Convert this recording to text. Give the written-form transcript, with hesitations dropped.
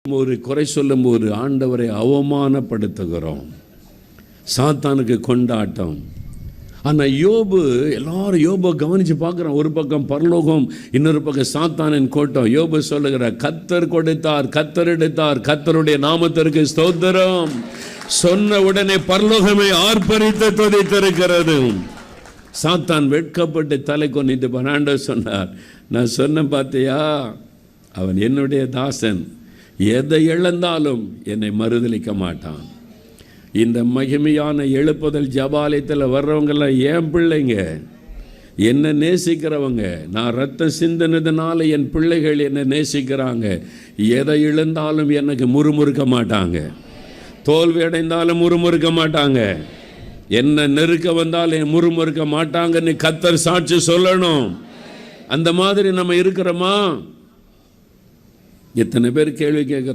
ஒரு குறை சொல்லும் போது ஆண்டவரை அவமானப்படுத்துகிறோம். சாத்தானுக்கு கொண்டாட்டம். ஆனால் யோபு, எல்லாரும் யோபை கவனித்து பார்க்குறோம். ஒரு பக்கம் பரலோகம், இன்னொரு பக்கம் சாத்தானின் கோட்டம். யோபு சொல்லுகிறார், கர்த்தர் கொடுத்தார், கர்த்தர் எடுத்தார், கர்த்தருடைய நாமத்திற்கு ஸ்தோத்திரம். சொன்ன உடனே பரலோகமே ஆர்ப்பரித்து துதித்திருக்கிறது. சாத்தான் வெட்கப்பட்டு தலை கொன்னிட்டு ஆண்டவர் சொன்னார், நான் சொன்ன பார்த்தியா, அவன் என்னுடைய தாசன், எதை இழந்தாலும் என்னை மறுதலிக்க மாட்டான். இந்த மகிமையான எழுப்புதல் ஜபாலயத்தில் வர்றவங்கெல்லாம் என் பிள்ளைங்க, என்னை நேசிக்கிறவங்க. நான் ரத்தம் சிந்தினதுனால என் பிள்ளைகள் என்னை நேசிக்கிறாங்க. எதை இழந்தாலும் எனக்கு முறுமுறுக்க மாட்டாங்க, தோல்வி அடைந்தாலும் முறுமுறுக்க மாட்டாங்க, என்ன நெருக்க வந்தாலும் என் முறுமுறுக்க மாட்டாங்கன்னு கர்த்தர் சாட்சி சொல்லணும். அந்த மாதிரி நம்ம இருக்கிறோமா? எத்தனை பேர் கேள்வி கேட்குறோம்.